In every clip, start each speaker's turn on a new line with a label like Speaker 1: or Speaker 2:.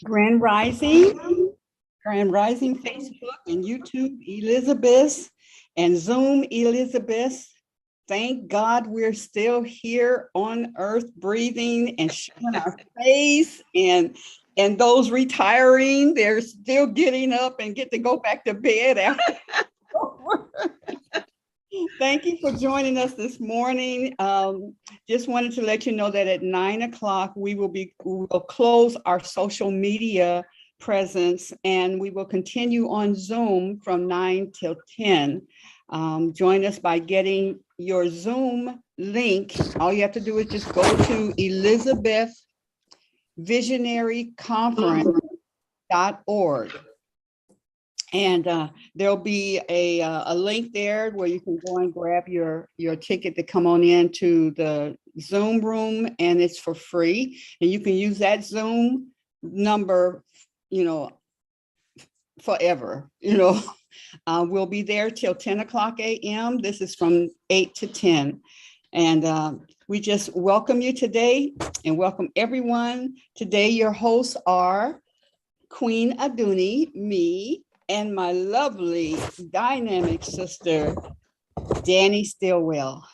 Speaker 1: Grand Rising, Grand Rising, Facebook and YouTube, Elizabeth, and Zoom, Elizabeth. Thank God we're still here on earth, breathing and showing our face. And those retiring, they're still getting up and get to go back to bed after. Thank you for joining us this morning. Just wanted to let you know that at 9 o'clock, we will close our social media presence, and we will continue on Zoom from 9 till 10. Join us by getting your Zoom link. All you have to do is just go to elizabethvisionaryconference.org. And there'll be a link there where you can go and grab your ticket to come on into the Zoom room, and it's for free. And you can use that Zoom number, forever. We'll be there till 10 o'clock a.m. This is from 8 to 10. And we just welcome you today and welcome everyone. Today, your hosts are Queen Aduni, me, and my lovely dynamic sister, Danny Stillwell.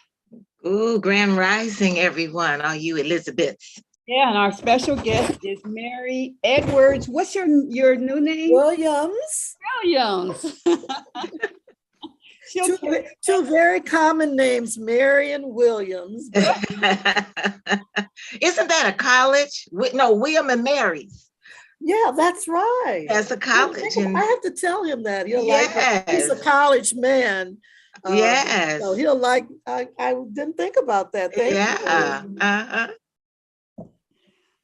Speaker 2: Ooh, Grand Rising, everyone. Are you Elizabeth?
Speaker 1: Yeah, and our special guest is Mary Edwards. What's your new name?
Speaker 3: Williams. Two very common names, Mary and Williams.
Speaker 2: Isn't that a college? No, William and Mary's.
Speaker 3: Yeah, that's right.
Speaker 2: That's a college.
Speaker 3: I have to tell him that. He'll
Speaker 2: Yes.
Speaker 3: He's a college man.
Speaker 2: Yes.
Speaker 3: So he'll I didn't think about that. Thank you.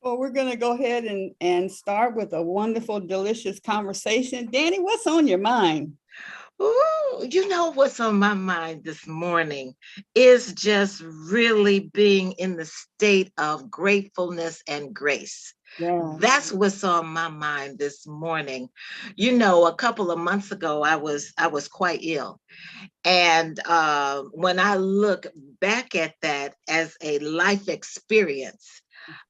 Speaker 1: Well, we're going to go ahead and start with a wonderful, delicious conversation. Danny, what's on your mind?
Speaker 2: Ooh, what's on my mind this morning is just really being in the state of gratefulness and grace. Yeah. That's what's on my mind this morning. A couple of months ago, I was quite ill. And when I look back at that as a life experience,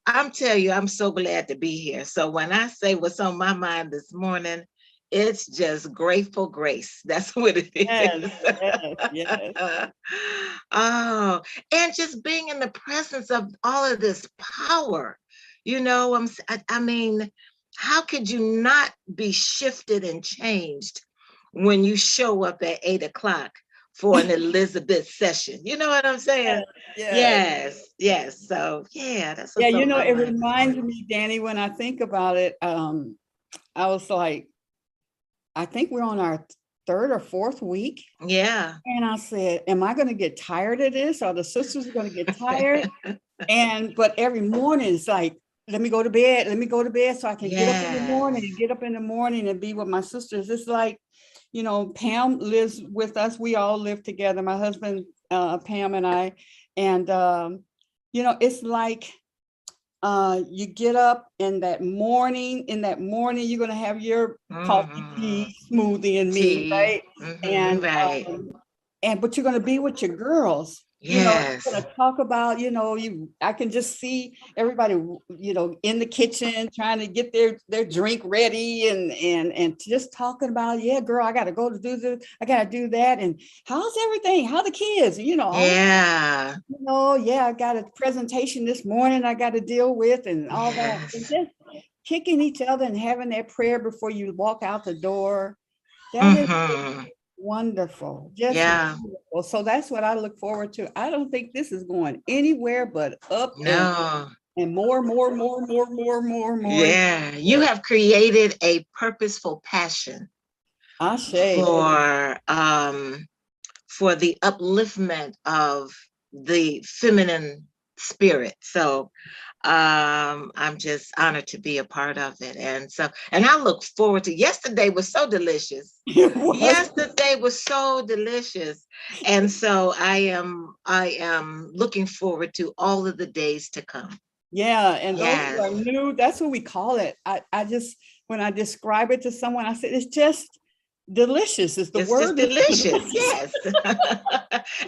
Speaker 2: I'm telling you, I'm so glad to be here. So when I say what's on my mind this morning, it's just grateful grace. That's what it is.
Speaker 1: Yes.
Speaker 2: Oh, and just being in the presence of all of this power. I mean, how could you not be shifted and changed when you show up at 8 o'clock for an Elizabeth session? You know what I'm saying? Yes. So that's what's on my
Speaker 1: it
Speaker 2: mind.
Speaker 1: reminds me, Danny, when I think about it, I was like, I think we're on our third or fourth week.
Speaker 2: Yeah.
Speaker 1: And I said, am I going to get tired of this? Are the sisters going to get tired? But every morning it's like, let me go to bed so I can get up in the morning and be with my sisters. It's like, Pam lives with us. We all live together, my husband, Pam and I. And, it's like, you get up in that morning, you're going to have your coffee, tea, smoothie and me, right? But you're going to be with your girls.
Speaker 2: Yes.
Speaker 1: You're going to talk about, I can just see everybody, in the kitchen trying to get their drink ready and just talking about, yeah, girl, I got to go to do this. I got to do that. And how's everything? How the kids,
Speaker 2: Yeah.
Speaker 1: I got a presentation this morning I got to deal with and all that. And just kicking each other and having that prayer before you walk out the door. That is wonderful. Wonderful. So that's what I look forward to. I don't think this is going anywhere but up and more.
Speaker 2: Yeah, you have created a purposeful passion for the upliftment of the feminine spirit. So I'm just honored to be a part of it. And I look forward to yesterday was so delicious. Yesterday was so delicious. And so I am looking forward to all of the days to come.
Speaker 1: Yeah, and those who are
Speaker 2: Yes.
Speaker 1: new, that's what we call it. I just, when I describe it to someone, I said, it's just delicious. It's the
Speaker 2: It's just
Speaker 1: word.
Speaker 2: delicious. Yes.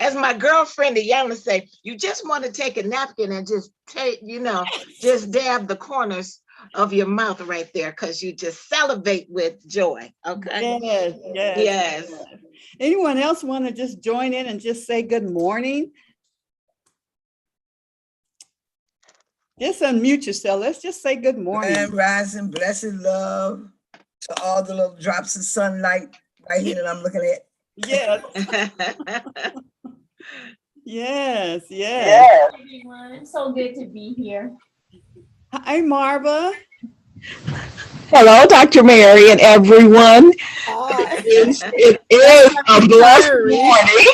Speaker 2: As my girlfriend Yana say, you just want to take a napkin and just take, just dab the corners of your mouth right there because you just salivate with joy. Okay.
Speaker 1: Yes, yes,
Speaker 2: Yes.
Speaker 1: yes. Anyone else want to just join in and just say good morning? Just unmute yourself. Let's just say good morning.
Speaker 4: And rising, blessed love to all the little drops of sunlight right here that I'm looking at.
Speaker 1: Yes, yes, yes.
Speaker 5: Yes. Everyone, it's so good to be here.
Speaker 1: Hi, Marva.
Speaker 6: Hello, Dr. Mary and everyone.
Speaker 3: Hi.
Speaker 6: It is a blessed morning,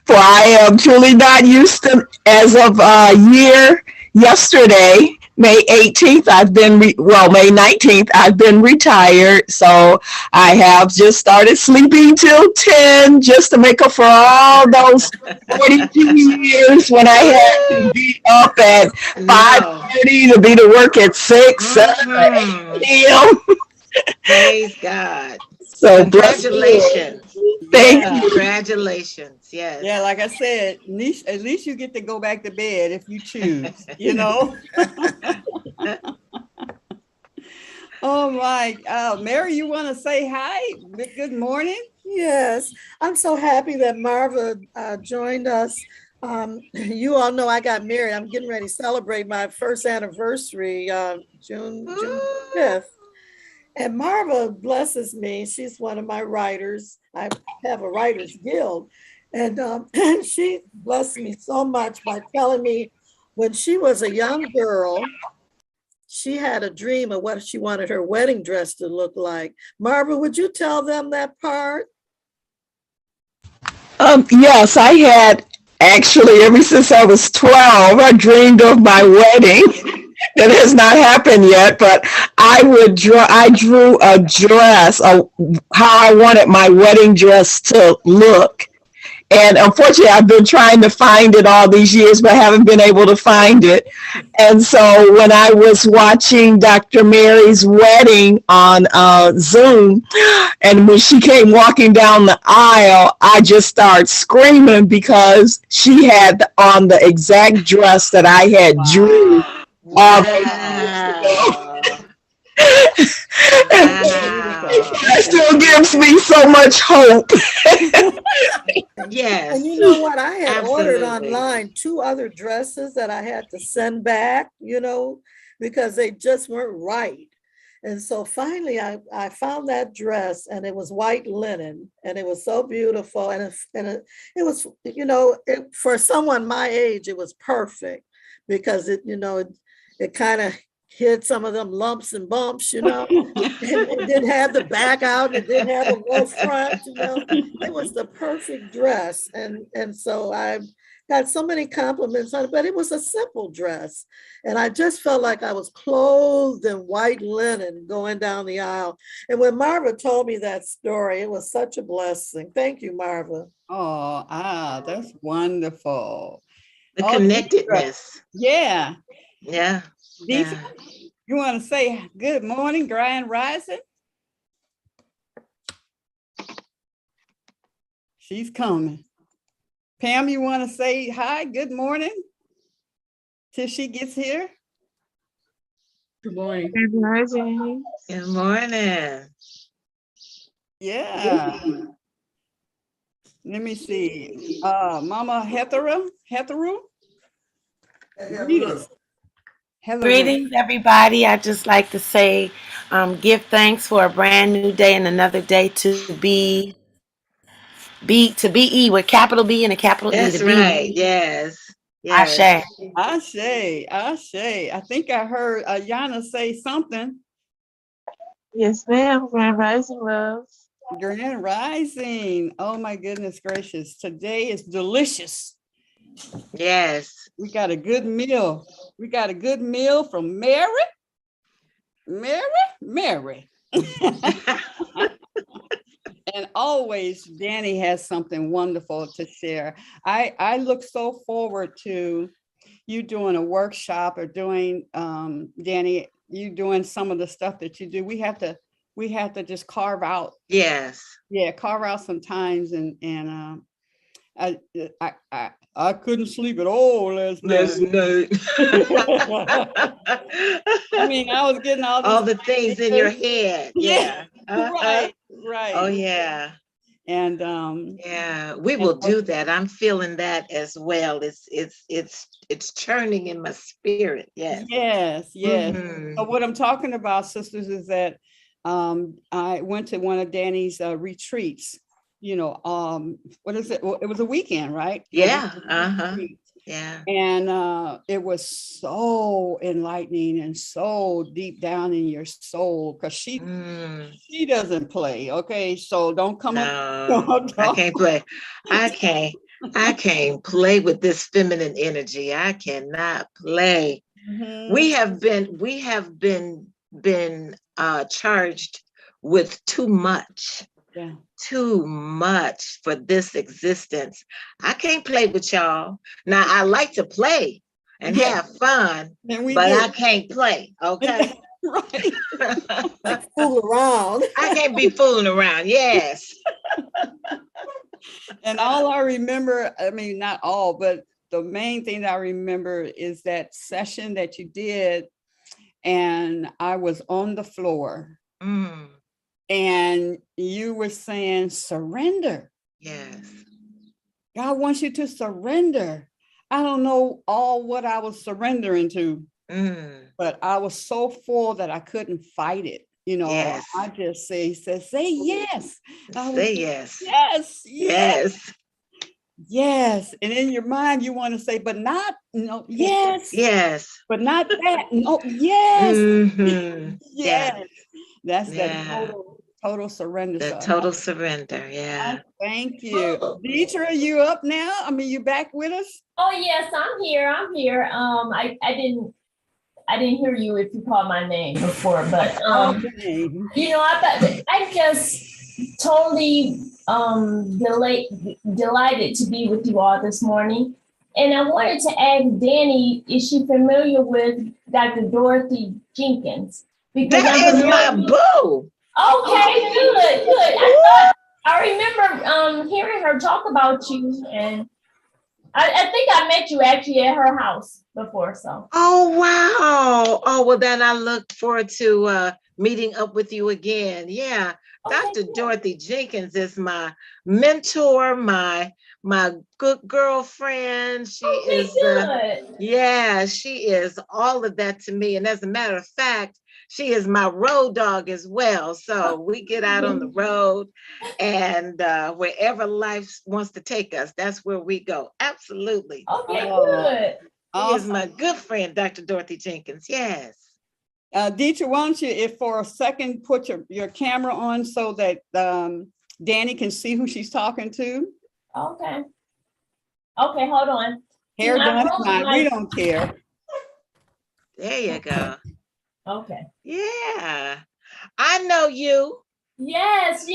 Speaker 6: for I am truly not used to, as of yesterday, May 18th, May 19th, I've been retired. So I have just started sleeping till 10 just to make up for all those 42 years when I had to be up at
Speaker 2: No.
Speaker 6: 5:30 to be to work at 6, 7, or 8
Speaker 2: Mhm.
Speaker 6: p.m.
Speaker 2: Praise God.
Speaker 6: So bless the Lord.
Speaker 2: Congratulations.
Speaker 6: Thank
Speaker 1: Yeah,
Speaker 6: you.
Speaker 2: Congratulations. Yes.
Speaker 1: yeah. Like I said, at least you get to go back to bed if you choose. Oh my, Mary, you want to say hi? Good morning.
Speaker 3: Yes, I'm so happy that Marva joined us. You all know I got married. I'm getting ready to celebrate my first anniversary, June 5th. And Marva blesses me. She's one of my writers. I have a writers guild. And she blessed me so much by telling me when she was a young girl, she had a dream of what she wanted her wedding dress to look like. Marva, would you tell them that part?
Speaker 6: Yes, I had actually ever since I was 12, I dreamed of my wedding. That has not happened yet, but I drew a dress, how I wanted my wedding dress to look. And unfortunately, I've been trying to find it all these years, but haven't been able to find it. And so when I was watching Dr. Mary's wedding on Zoom, and when she came walking down the aisle, I just started screaming because she had on the exact dress that I had drew all those years ago.
Speaker 2: Wow.
Speaker 6: And
Speaker 2: Wow.
Speaker 6: that still gives me so much hope.
Speaker 2: Yes.
Speaker 3: And you know what? I had ordered
Speaker 2: Absolutely.
Speaker 3: online 2 other dresses that I had to send back, because they just weren't right. And so finally I found that dress and it was white linen and it was so beautiful. It was, for someone my age, it was perfect because it kind of hid some of them lumps and bumps, and it didn't have the back out, and it didn't have a low front, It was the perfect dress. And so I got so many compliments on it, but it was a simple dress. And I just felt like I was clothed in white linen going down the aisle. And when Marva told me that story, it was such a blessing. Thank you, Marva.
Speaker 1: Oh, that's wonderful.
Speaker 2: The
Speaker 1: Oh,
Speaker 2: connectedness.
Speaker 1: yeah.
Speaker 2: Yeah.
Speaker 1: Lisa, you want to say good morning, Grand Rising? She's coming. Pam, you want to say hi, good morning till she gets here?
Speaker 7: Good morning.
Speaker 2: Good morning.
Speaker 1: Yeah. Let me see. Mama Hetheru. Greetings. Hello.
Speaker 8: Greetings, everybody. I just like to say, give thanks for a brand new day and another day to be with capital B and a capital E
Speaker 2: That's
Speaker 8: to be.
Speaker 2: right. Yes. Yes.
Speaker 1: Ashe. I think I heard Yana say something.
Speaker 7: Yes, ma'am. Grand Rising loves.
Speaker 1: Grand Rising. Oh my goodness gracious. Today is delicious.
Speaker 2: Yes.
Speaker 1: We got a good meal. We got a good meal from Mary. And always Danny has something wonderful to share. I look so forward to you doing a workshop or doing, Danny, you doing some of the stuff that you do, we have to just carve out,
Speaker 2: Yes.
Speaker 1: carve out some times and I, I couldn't sleep at all last night. I mean, I was getting
Speaker 2: all the things in your head. Yeah.
Speaker 1: right,
Speaker 2: Oh yeah.
Speaker 1: and
Speaker 2: Yeah, we will do that. I'm feeling that as well. It's churning in my spirit. Yes.
Speaker 1: yes.
Speaker 2: Mhm.
Speaker 1: So what I'm talking about, sisters, is that I went to one of Danny's retreats. What is it? Well, it was a weekend, right?
Speaker 2: Yeah.
Speaker 1: Retreat.
Speaker 2: Yeah.
Speaker 1: And it was so enlightening and so deep down in your soul, because she doesn't play. Okay, so don't come up.
Speaker 2: No, I can't play. I can't play with this feminine energy. I cannot play. We have been charged with too much.
Speaker 1: Yeah.
Speaker 2: Too much for this existence. I can't play with y'all. Now I like to play and have fun, but I can't play. Okay.
Speaker 1: Right.
Speaker 3: Like fool around.
Speaker 2: I can't be fooling around. Yes.
Speaker 1: And all I remember, I mean, not all, but the main thing that I remember is that session that you did, and I was on the floor. And you were saying, surrender.
Speaker 2: Yes.
Speaker 1: God wants you to surrender. I don't know all what I was surrendering to, but I was so full that I couldn't fight it.
Speaker 2: Yes.
Speaker 1: I just say yes.
Speaker 2: Say yes.
Speaker 1: Yes. Yes. And in your mind, you want to say, but not, yes.
Speaker 2: Yes.
Speaker 1: But not that. No, yes.
Speaker 2: Mm-hmm.
Speaker 1: Yes. That's
Speaker 2: Yeah.
Speaker 1: the total surrender.
Speaker 2: The total surrender. Yeah.
Speaker 1: Thank you. Deetra, are you up now? I mean, you back with us?
Speaker 5: Oh yes, I'm here. I didn't hear you if you called my name before, but
Speaker 1: Okay.
Speaker 5: I just totally delighted to be with you all this morning. And I wanted to ask Danny, is she familiar with Dr. Dorothy Jenkins? Because
Speaker 2: that is my boo.
Speaker 5: Okay, good. I remember hearing her talk about you, and I think I met you actually at her house before. So.
Speaker 2: Oh wow! Oh well, then I look forward to meeting up with you again. Yeah,
Speaker 5: Okay,
Speaker 2: Dr.
Speaker 5: good.
Speaker 2: Dorothy Jenkins is my mentor, my good girlfriend. She is.
Speaker 5: Good.
Speaker 2: Yeah, she is all of that to me. And as a matter of fact, she is my road dog as well. So we get out on the road, and wherever life wants to take us, that's where we go. Absolutely.
Speaker 5: Okay, good.
Speaker 2: She is my good friend, Dr. Dorothy Jenkins. Yes.
Speaker 1: Deetra, why don't you, if for a second, put your camera on so that Danny can see who she's talking to.
Speaker 5: Okay, hold on.
Speaker 1: Hair done, fine. We don't care.
Speaker 2: There you go.
Speaker 5: Okay.
Speaker 2: Yeah. I know you.
Speaker 5: Yes.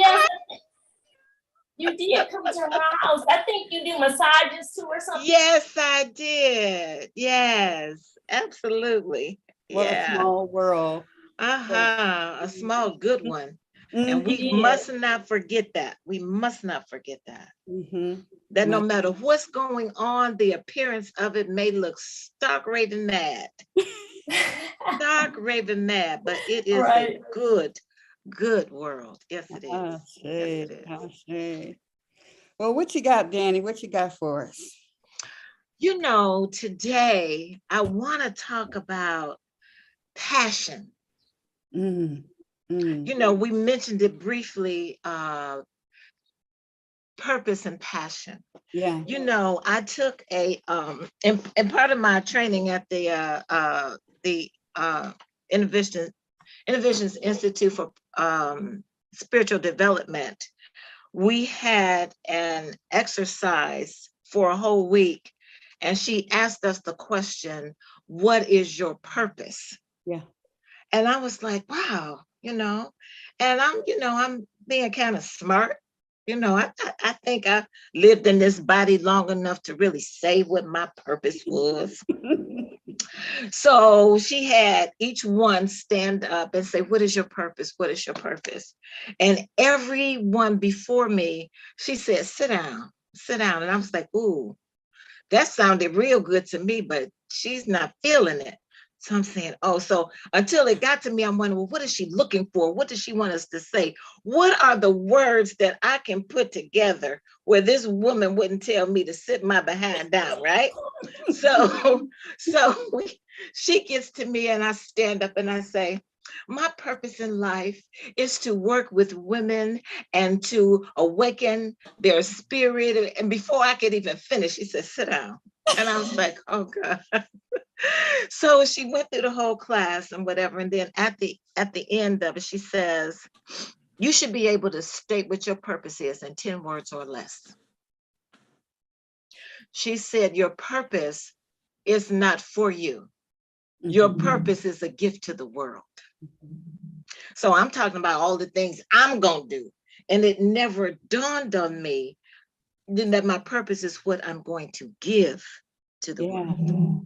Speaker 5: You did come to her house. I think you do massages too or something.
Speaker 2: Yes, I did. Yes, absolutely.
Speaker 1: What a small world.
Speaker 2: A small good one. And we must not forget that. We must not forget that. That no matter what's going on, the appearance of it may look stark raving mad. Stark raving mad, but it is a good world. Yes, it is. Yes, it is.
Speaker 1: Well, what you got, Danny? What you got for us?
Speaker 2: Today I want to talk about passion. We mentioned it briefly, purpose and passion.
Speaker 1: Yeah.
Speaker 2: I took a in part of my training at the Innovations Institute for Spiritual Development. We had an exercise for a whole week, and she asked us the question, what is your purpose?
Speaker 1: Yeah.
Speaker 2: And I was like, wow, and I'm being kind of smart, I think I lived in this body long enough to really say what my purpose was. So she had each one stand up and say, what is your purpose? What is your purpose? And everyone before me, she said, sit down, sit down. And I was like, ooh, that sounded real good to me, but she's not feeling it. So I'm saying, oh, so until it got to me, I'm wondering, well, what is she looking for? What does she want us to say? What are the words that I can put together where this woman wouldn't tell me to sit my behind down, right? So she gets to me and I stand up and I say, my purpose in life is to work with women and to awaken their spirit. And before I could even finish, she said, sit down. And I was like, oh God. So she went through the whole class and whatever. And then at the end of it, she says, you should be able to state what your purpose is in 10 words or less. She said, your purpose is not for you. Your purpose is a gift to the world. So I'm talking about all the things I'm going to do. And it never dawned on me that my purpose is what I'm going to give to the world.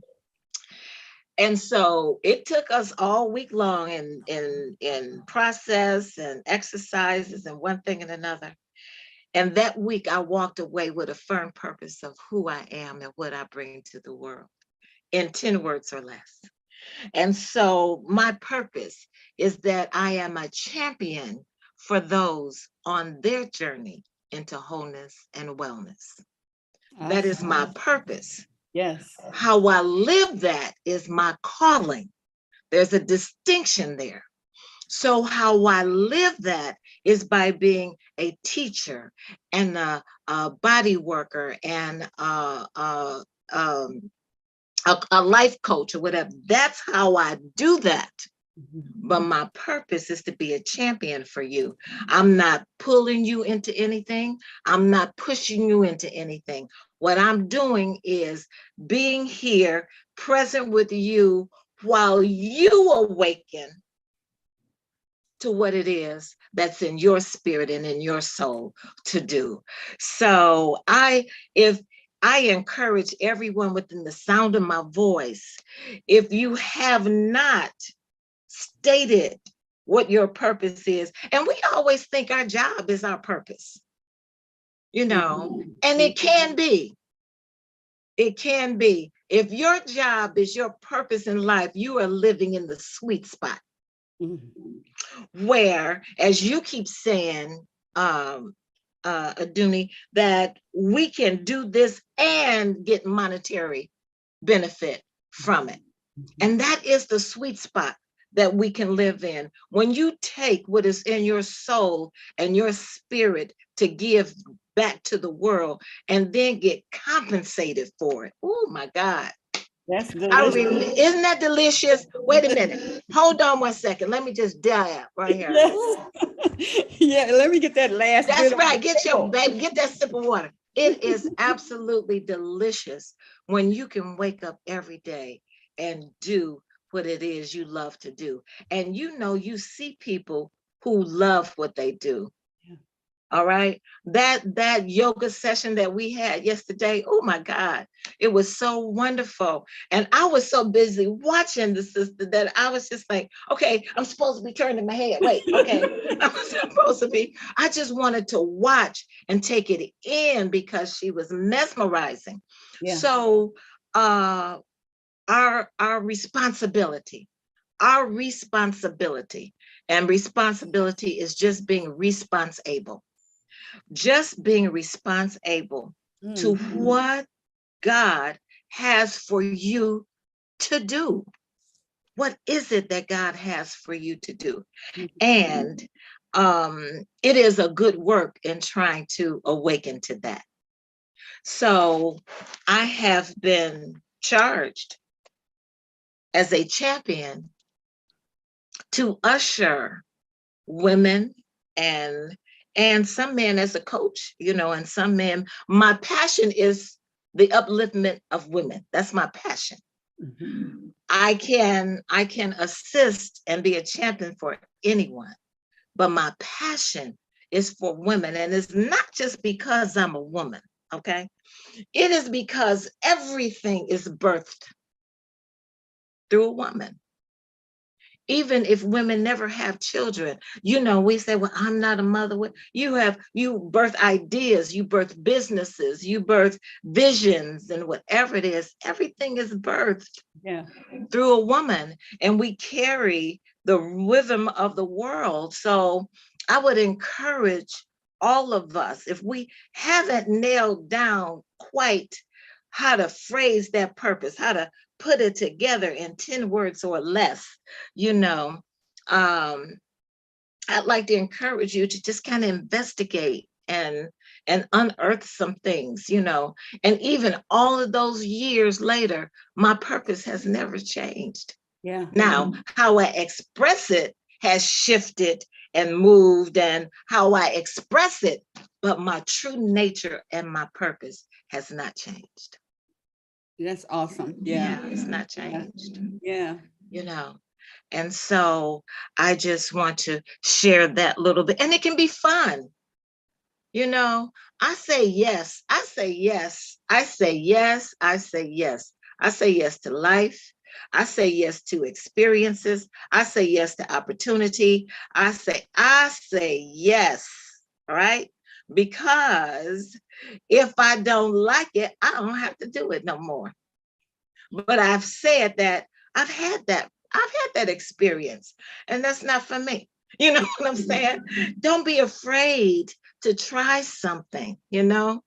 Speaker 2: And so it took us all week long in process and exercises and one thing and another. And that week I walked away with a firm purpose of who I am and what I bring to the world in 10 words or less. And so my purpose is that I am a champion for those on their journey into wholeness and wellness. Awesome. That is my purpose. Yes. How I live that is my calling. There's a distinction there. So how I live that is by being a teacher and a body worker and a life coach or whatever. That's how I do that. But my purpose is to be a champion for you. I'm not pulling you into anything. I'm not pushing you into anything. What I'm doing is being here, present with you while you awaken to what it is that's in your spirit and in your soul to do. So if I encourage everyone within the sound of my voice, if you have not stated what your purpose is, and we always think our job is our purpose, and it can be. It can be. If your job is your purpose in life, you are living in the sweet spot. Where, as you keep saying, Aduni, that we can do this and get monetary benefit from it. And that is the sweet spot that we can live in. When you take what is in your soul and your spirit to give back to the world and then get compensated for it. Oh my God. That's delicious. Isn't that delicious? Wait a minute. Hold on 1 second. Let me just dive right here. Yes. Yeah, let me get that last. That's right. Get that sip of water. It is absolutely delicious when you can wake up every day and do what it is you love to do. And you see people who love what they do. All right. That yoga session that we had yesterday, oh my God, it was so wonderful. And I was so busy watching the sister that I was just like, okay, I'm supposed to be turning my head. Wait, okay. I'm supposed to be. I just wanted to watch and take it in because she was mesmerizing. Yeah. So our responsibility and responsibility is just being responsible. Just being responsible to what God has for you to do. What is it that God has for you to do? And it is a good work in trying to awaken to that. So I have been charged as a champion to usher women and some men as a coach, and some men. My passion is the upliftment of women. That's my passion. Mm-hmm. I can assist and be a champion for anyone, but my passion is for women. And it's not just because I'm a woman, okay? It is because everything is birthed through a woman. Even if women never have children, you know, we say, well, I'm not a mother. You birth ideas, you birth businesses, you birth visions, and whatever it is, everything is birthed through a woman, and we carry the rhythm of the world. So I would encourage all of us, if we haven't nailed down quite how to phrase that purpose, how to put it together in 10 words or less, you know, I'd like to encourage you to just kind of investigate and unearth some things, you know. And even all of those years later, my purpose has never changed.
Speaker 1: Yeah.
Speaker 2: Now, how I express it has shifted and moved, and how I express it, but my true nature and my purpose has not changed.
Speaker 1: That's awesome.
Speaker 2: Yeah, it's not changed.
Speaker 1: Yeah.
Speaker 2: You know, and so I just want to share that little bit, and it can be fun. You know, I say yes, I say yes, I say yes, I say yes. I say yes to life. I say yes to experiences. I say yes to opportunity. I say yes, all right? Because if I don't like it, I don't have to do it no more. But I've said that I've had that experience, and that's not for me. You know what I'm saying? Don't be afraid to try something, you know?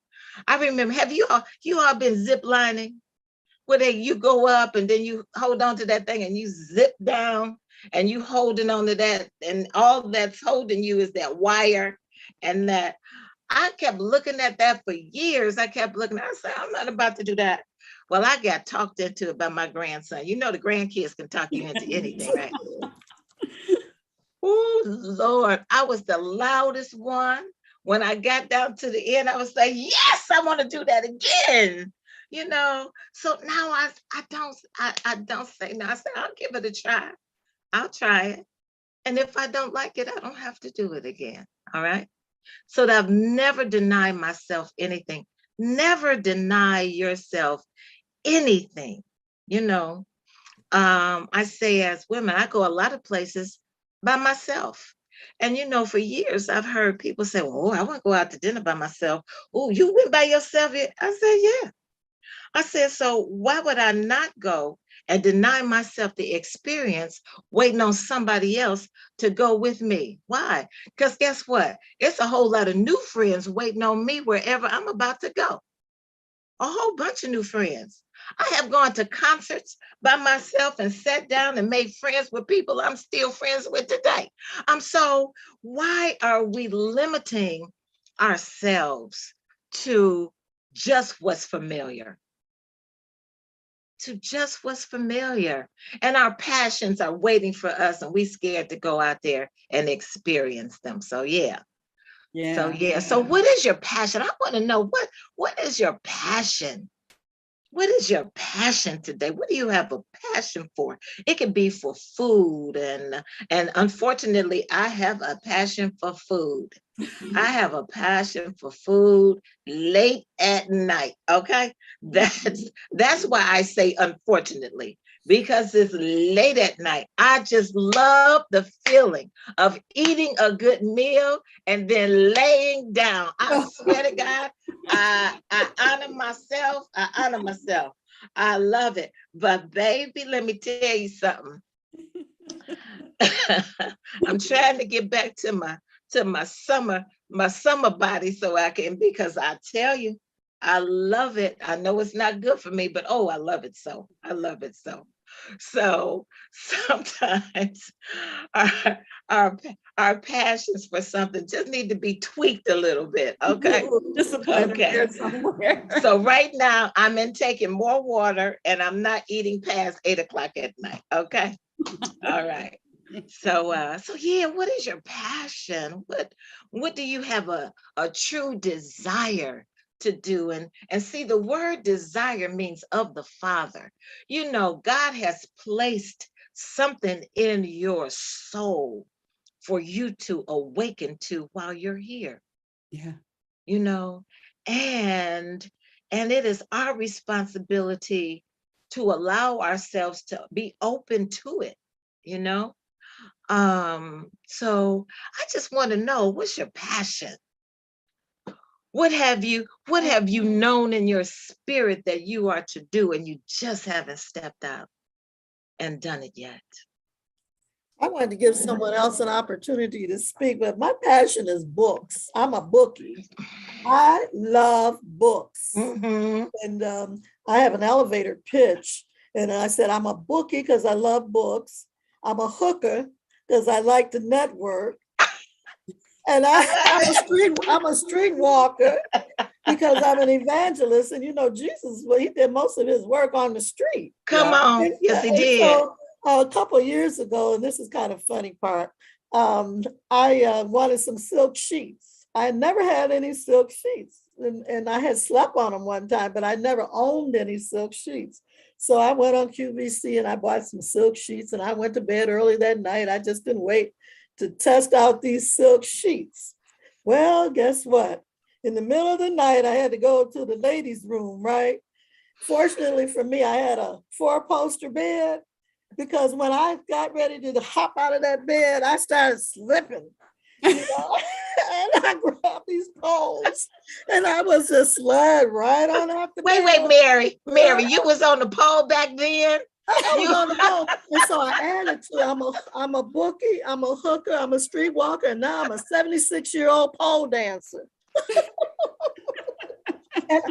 Speaker 2: I remember, have you all been zip lining? Where you go up and then you hold on to that thing and you zip down and you holding on to that, and all that's holding you is that wire. And that I kept looking at that for years. I kept looking, I said, I'm not about to do that. Well, I got talked into it by my grandson. You know, the grandkids can talk you into anything, right? Oh, Lord, I was the loudest one. When I got down to the end, I was like, yes, I want to do that again. You know, so now I don't say no. I say, I'll give it a try. I'll try it. And if I don't like it, I don't have to do it again. All right. So that I've never denied myself anything. Never deny yourself anything. You know, I say as women, I go a lot of places by myself. And, you know, for years, I've heard people say, oh, I want to go out to dinner by myself. Oh, you went by yourself? I said, yeah. I said, so why would I not go and deny myself the experience waiting on somebody else to go with me? Why? Because guess what? It's a whole lot of new friends waiting on me wherever I'm about to go. A whole bunch of new friends. I have gone to concerts by myself and sat down and made friends with people I'm still friends with today. So why are we limiting ourselves to just what's familiar? To just what's familiar. And our passions are waiting for us, and we're scared to go out there and experience them. So yeah. So what is your passion? I want to know what is your passion? What is your passion today? What do you have a passion for? It could be for food, and unfortunately, I have a passion for food. I have a passion for food late at night. Okay, that's why I say unfortunately, because it's late at night. I just love the feeling of eating a good meal and then laying down. I swear to God, I honor myself. I honor myself. I love it. But baby, let me tell you something. I'm trying to get back to my summer body so I can, because I tell you, I love it. I know it's not good for me, but oh, I love it so. I love it so. So sometimes our passions for something just need to be tweaked a little bit. Okay. Okay. So right now I'm taking more water and I'm not eating past 8 o'clock at night. Okay. All right. So yeah, what is your passion? What do you have a true desire to do? And see, the word desire means of the Father. You know, God has placed something in your soul for you to awaken to while you're here,
Speaker 1: Yeah.
Speaker 2: you know, and it is our responsibility to allow ourselves to be open to it, you know. So I just want to know, what's your passion? What have you known in your spirit that you are to do, and you just haven't stepped out and done it yet?
Speaker 3: I wanted to give someone else an opportunity to speak, but my passion is books. I'm a bookie. I love books.
Speaker 2: Mhm.
Speaker 3: And I have an elevator pitch. And I said, I'm a bookie because I love books. I'm a hooker because I like to network. And I'm a street walker because I'm an evangelist. And you know, Jesus, well, he did most of his work on the street.
Speaker 2: Come on. Yes, he did.
Speaker 3: So a couple of years ago, and this is kind of funny part, I wanted some silk sheets. I never had any silk sheets. And I had slept on them one time, but I never owned any silk sheets. So I went on QVC and I bought some silk sheets, and I went to bed early that night. I just didn't wait to test out these silk sheets. Well, guess what? In the middle of the night, I had to go to the ladies' room, right? Fortunately for me, I had a 4-poster bed, because when I got ready to hop out of that bed, I started slipping. You know? And I grabbed these poles and I was just slide right on out the bed.
Speaker 2: Wait, Mary, you was on the pole back then?
Speaker 3: I was on the pole. And so I added to, I'm a bookie, I'm a hooker, I'm a street walker, and now I'm a 76-year-old pole dancer. And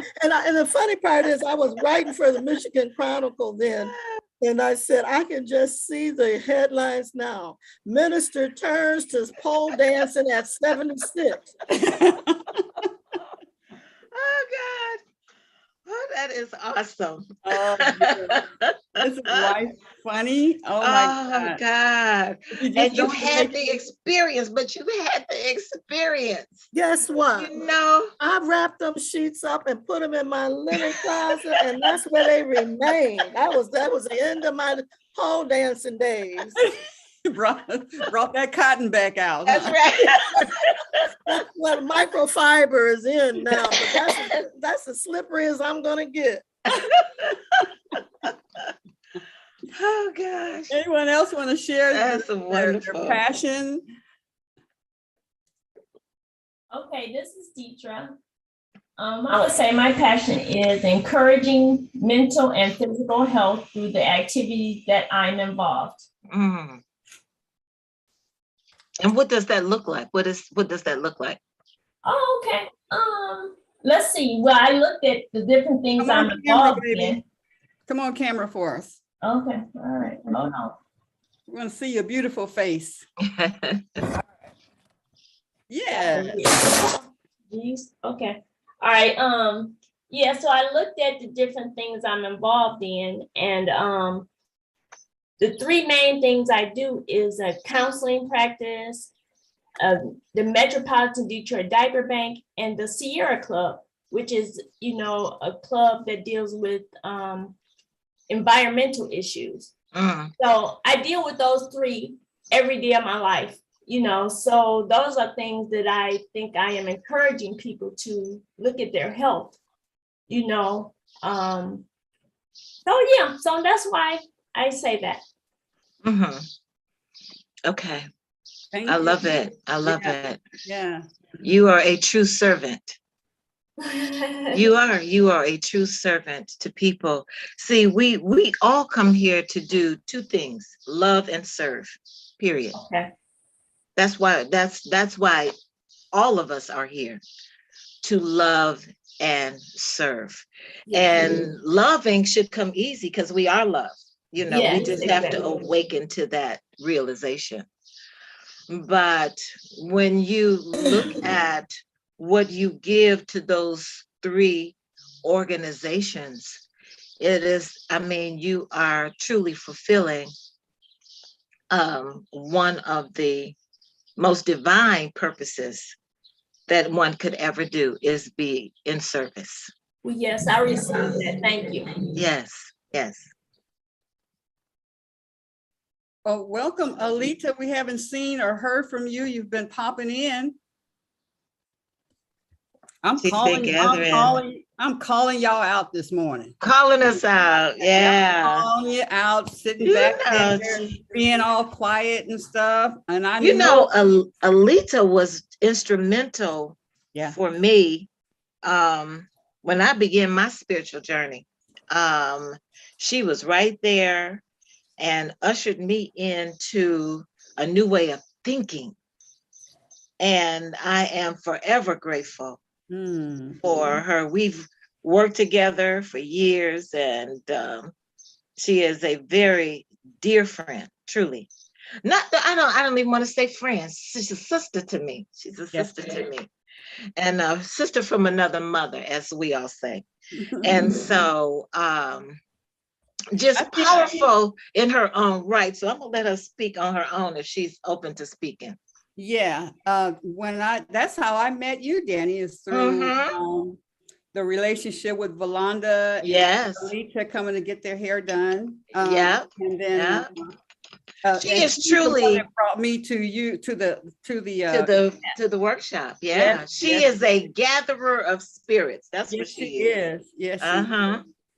Speaker 3: the funny part is, I was writing for the Michigan Chronicle then, and I said, I can just see the headlines now. Minister turns to pole dancing at 76.
Speaker 2: Oh God. Oh, that is awesome.
Speaker 1: Oh, yeah. Isn't life funny? Oh my
Speaker 2: God.
Speaker 1: You
Speaker 2: And you've had the experience,
Speaker 3: Guess what?
Speaker 2: You know,
Speaker 3: I wrapped them sheets up and put them in my linen closet, and that's where they remain. That was the end of my pole dancing days.
Speaker 1: brought that cotton back out.
Speaker 2: That's right.
Speaker 3: That's what microfiber is in now, but that's as slippery as I'm gonna get.
Speaker 2: Oh gosh.
Speaker 1: Anyone else want to share their passion?
Speaker 5: Okay, this is Deetra. I would say my passion is encouraging mental and physical health through the activities that I'm involved.
Speaker 2: Mm. And what does that look like? What does that look like?
Speaker 5: Oh, okay. Let's see. Well, I looked at the different things I'm involved in.
Speaker 1: Come on camera for us.
Speaker 5: Okay, all right. Hold on.
Speaker 1: We're gonna see your beautiful face. Yeah.
Speaker 5: Okay. All right. Yeah, so I looked at the different things I'm involved in, and the 3 main things I do is a counseling practice, the Metropolitan Detroit Diaper Bank, and the Sierra Club, which is, you know, a club that deals with environmental issues. So I deal with those 3 every day of my life, you know, so those are things that I think I am encouraging people to look at their health, you know. So yeah, so that's why I say that.
Speaker 2: Mm-hmm. Okay.
Speaker 1: Thank
Speaker 2: I
Speaker 1: you.
Speaker 2: love it. I love it.
Speaker 1: Yeah.
Speaker 2: You are a true servant. You are a true servant to people. See, we all come here to do 2 things: love and serve, period.
Speaker 5: Okay.
Speaker 2: That's why all of us are here, to love and serve. And loving should come easy because we are love. You know, we just have to awaken to that realization. But when you look at what you give to those 3 organizations, it is, I mean, you are truly fulfilling one of the most divine purposes that one could ever do, is be in service.
Speaker 5: Well, yes, I received that. Thank you.
Speaker 2: Yes, yes.
Speaker 1: Oh, welcome, Alita. We haven't seen or heard from you. You've been popping in. I'm
Speaker 2: She said
Speaker 1: calling y'all out this morning.
Speaker 2: Calling us out. Yeah.
Speaker 1: Calling you out, sitting
Speaker 2: You
Speaker 1: back
Speaker 2: know,
Speaker 1: there, being all quiet and stuff. And I
Speaker 2: you know, Alita was instrumental
Speaker 1: Yeah.
Speaker 2: for me when I began my spiritual journey. She was right there and ushered me into a new way of thinking. And I am forever grateful for her. We've worked together for years, and she is a very dear friend, truly. Not that I don't even want to say friends. She's a sister to me. She's a sister to me. And a sister from another mother, as we all say. And so just powerful in her own right. So I'm gonna let her speak on her own if she's open to speaking.
Speaker 1: Yeah, that's how I met you, Danny, is through the relationship with Valanda.
Speaker 2: Yes.
Speaker 1: And Alita coming to get their hair done.
Speaker 2: Yeah.
Speaker 1: And then
Speaker 2: she is truly
Speaker 1: brought me to you to the
Speaker 2: workshop. Yeah.
Speaker 1: Yes,
Speaker 2: she is a gatherer of spirits. That's what she is.
Speaker 1: Yes.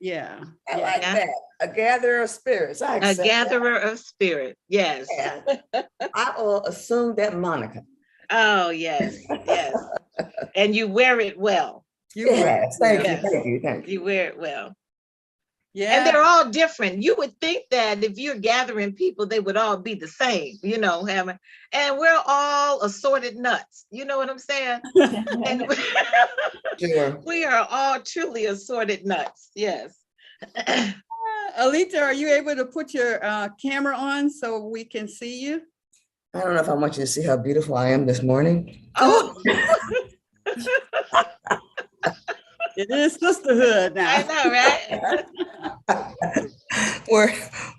Speaker 1: Yeah.
Speaker 4: I like that. A gatherer of spirits.
Speaker 2: A gatherer of spirit. Yes.
Speaker 4: Yeah. I will assume that moniker.
Speaker 2: Oh, yes. Yes. And you wear it well.
Speaker 4: Yes. Thank you.
Speaker 2: You wear it well.
Speaker 1: Yeah.
Speaker 2: And they're all different. You would think that if you're gathering people, they would all be the same, and we're all assorted nuts. You know what I'm saying? And
Speaker 4: Sure.
Speaker 2: we are all truly assorted nuts. Yes.
Speaker 1: Alita, are you able to put your camera on so we can see you?
Speaker 4: I don't know if I want you to see how beautiful I am this morning.
Speaker 2: Oh.
Speaker 1: It is sisterhood now.
Speaker 2: I know,
Speaker 4: right?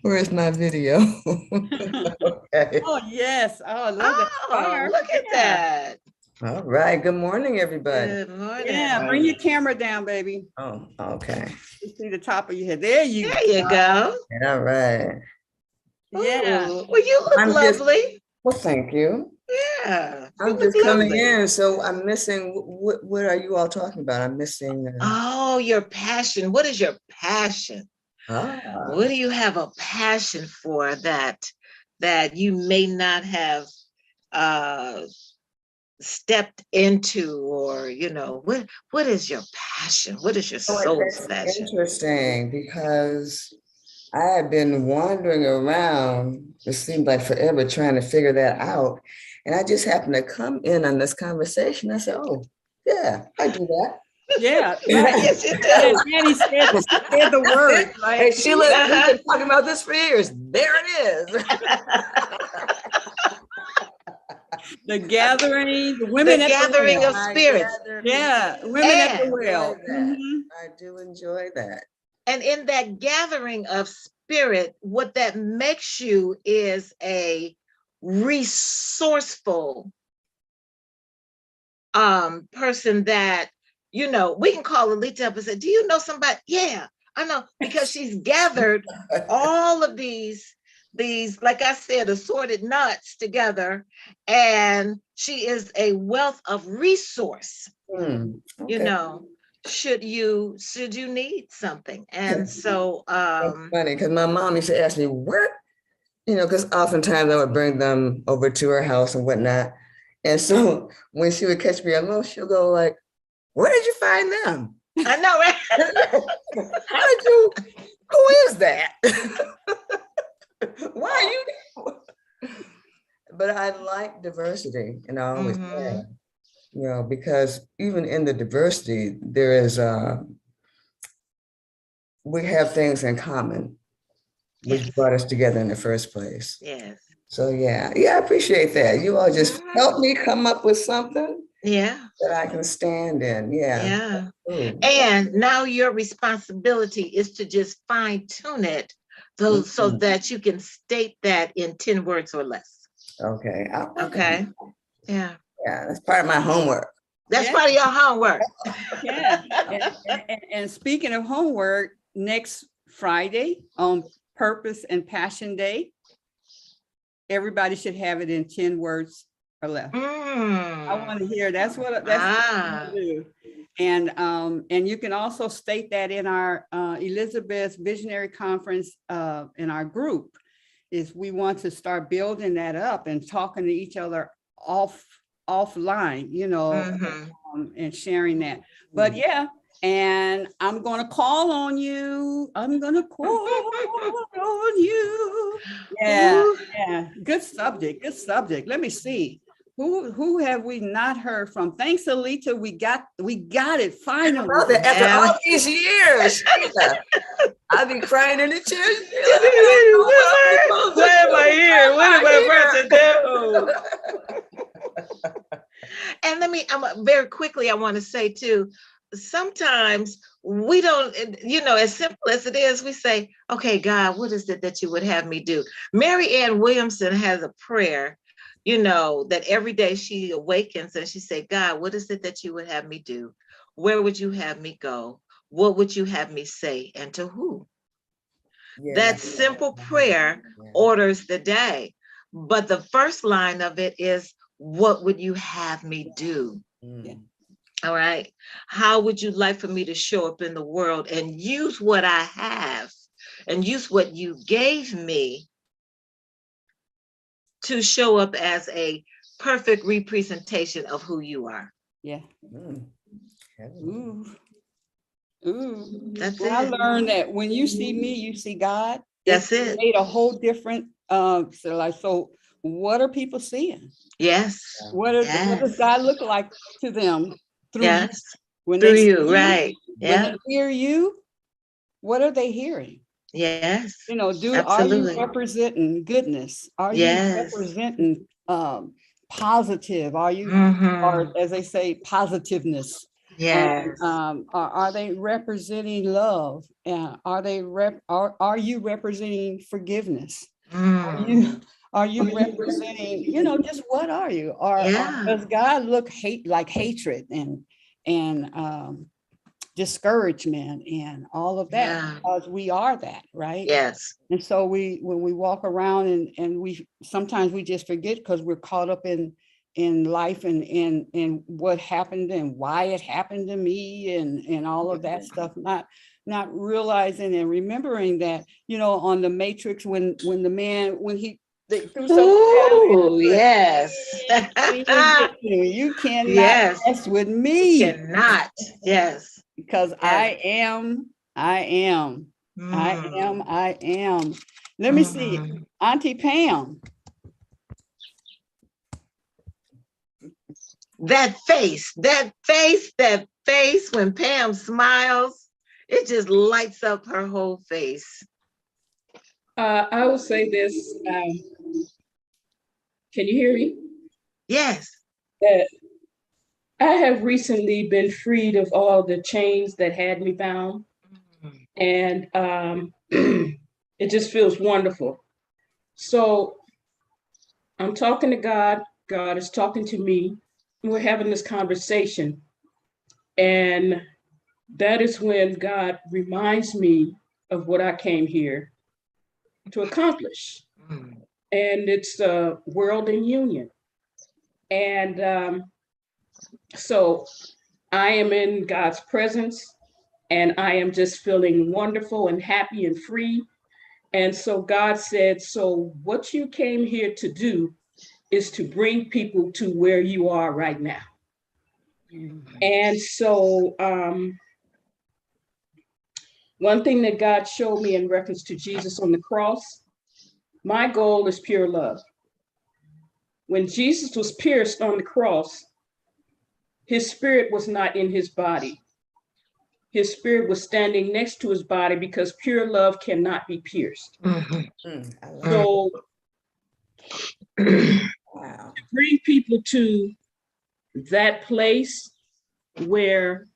Speaker 4: Where is my video? Okay.
Speaker 1: Oh, yes. Oh, I love it.
Speaker 2: Look at that.
Speaker 4: All right. Good morning, everybody.
Speaker 2: Good morning.
Speaker 1: Yeah, bring your camera down, baby.
Speaker 4: Oh, okay.
Speaker 1: You see the top of your head. There you
Speaker 2: go.
Speaker 4: All right.
Speaker 1: Yeah.
Speaker 2: Ooh, well, you look lovely.
Speaker 4: Well, thank you.
Speaker 2: Yeah.
Speaker 4: I'm just coming in, so I'm missing. What are you all talking about? I'm missing.
Speaker 2: Oh, your passion. What is your passion? What do you have a passion for that you may not have stepped into, or what is your passion? What is your soul's passion?
Speaker 4: Interesting, because I have been wandering around, it seemed like forever, trying to figure that out. And I just happened to come in on this conversation. I said, oh, yeah, I do that.
Speaker 1: Yeah.
Speaker 2: Yes, you do.
Speaker 1: Danny said the word. Right?
Speaker 4: Hey, Sheila, we've been talking about this for years. There it is.
Speaker 1: The gathering, the women
Speaker 2: the
Speaker 1: at
Speaker 2: gathering
Speaker 1: the
Speaker 2: of spirits.
Speaker 1: Yeah, women at the well.
Speaker 4: I do enjoy that.
Speaker 2: And in that gathering of spirit, what that makes you is a resourceful person that, we can call Alita up and say, do you know somebody? Yeah, I know, because she's gathered all of these, like I said, assorted nuts together, and she is a wealth of resource, should you need something. And so
Speaker 4: that's funny, because my mom used to ask me, where, because oftentimes I would bring them over to her house and whatnot. And so when she would catch me alone, she'll go like, where did you find them?
Speaker 2: I know, right?
Speaker 4: How did you, who is that? Why are you there? But I like diversity, and I always say, because even in the diversity, there is, we have things in common, which brought us together in the first place.
Speaker 2: Yes.
Speaker 4: So yeah, I appreciate that. You all just helped me come up with something that I can stand in. Yeah. Ooh.
Speaker 2: And now your responsibility is to just fine tune it so that you can state that in 10 words or less.
Speaker 4: Okay.
Speaker 2: Okay. Yeah.
Speaker 4: Yeah, that's part of my homework.
Speaker 2: That's part of your homework.
Speaker 1: Yeah. And speaking of homework, next Friday on Purpose and Passion Day, everybody should have it in 10 words or less. I want to hear, that's what I want to do. And you can also state that in our Elizabeth Visionary Conference in our group, is we want to start building that up and talking to each other offline, you know, and sharing that. But yeah, and I'm gonna call on you. I'm gonna call on you. Yeah, yeah. Good subject. Good subject. Let me see. Who have we not heard from? Thanks, Alita. We got it finally.
Speaker 4: After all these years, I've been crying in the chair.
Speaker 7: What am I here? What am I supposed to do?
Speaker 2: And very quickly, I want to say too, sometimes we don't, you know, as simple as it is, we say, okay, God, what is it that you would have me do? Mary Ann Williamson has a prayer, you know, that every day she awakens and she say, God, what is it that you would have me do? Where would you have me go? What would you have me say, and to who? That simple prayer orders the day. But the first line of it is, what would you have me do? All right. How would you like for me to show up in the world and use what I have and use what you gave me to show up as a perfect representation of who you are?
Speaker 1: Yeah. Ooh.
Speaker 2: That's
Speaker 1: I
Speaker 2: it.
Speaker 1: learned that when you see me, you see God.
Speaker 2: That's it.
Speaker 1: Made a whole different so what are people seeing?
Speaker 2: Yes.
Speaker 1: What does God look like to them through you? When
Speaker 2: through
Speaker 1: they
Speaker 2: you,
Speaker 1: see
Speaker 2: right?
Speaker 1: When they hear you, what are they hearing?
Speaker 2: Yes.
Speaker 1: You know, are you representing goodness? Are you representing positive? Are you, or as they say, positiveness?
Speaker 2: Yes.
Speaker 1: Are they representing love? Are you representing forgiveness? Are you representing, you know, just what are you? Or does God look like hatred and discouragement and all of that? Because we are that, right?
Speaker 2: Yes.
Speaker 1: And so when we walk around and we sometimes we just forget because we're caught up in life and what happened and why it happened to me and all of that stuff, not realizing and remembering that, you know, on the Matrix, when they threw something
Speaker 2: yes.
Speaker 1: You cannot mess with me.
Speaker 2: You cannot. Yes.
Speaker 1: Because I am. Let me see. Auntie Pam.
Speaker 2: That face, when Pam smiles, it just lights up her whole face.
Speaker 7: I will say this. Can you hear me?
Speaker 2: Yes.
Speaker 7: I have recently been freed of all the chains that had me bound. And it just feels wonderful. So I'm talking to God. God is talking to me. We're having this conversation. And that is when God reminds me of what I came here to accomplish. And it's the world in union. And so I am in God's presence and I am just feeling wonderful and happy and free. And so God said, so what you came here to do is to bring people to where you are right now. And so one thing that God showed me in reference to Jesus on the cross, my goal is pure love. When Jesus was pierced on the cross, his spirit was not in his body. His spirit was standing next to his body because pure love cannot be pierced. So to bring people to that place where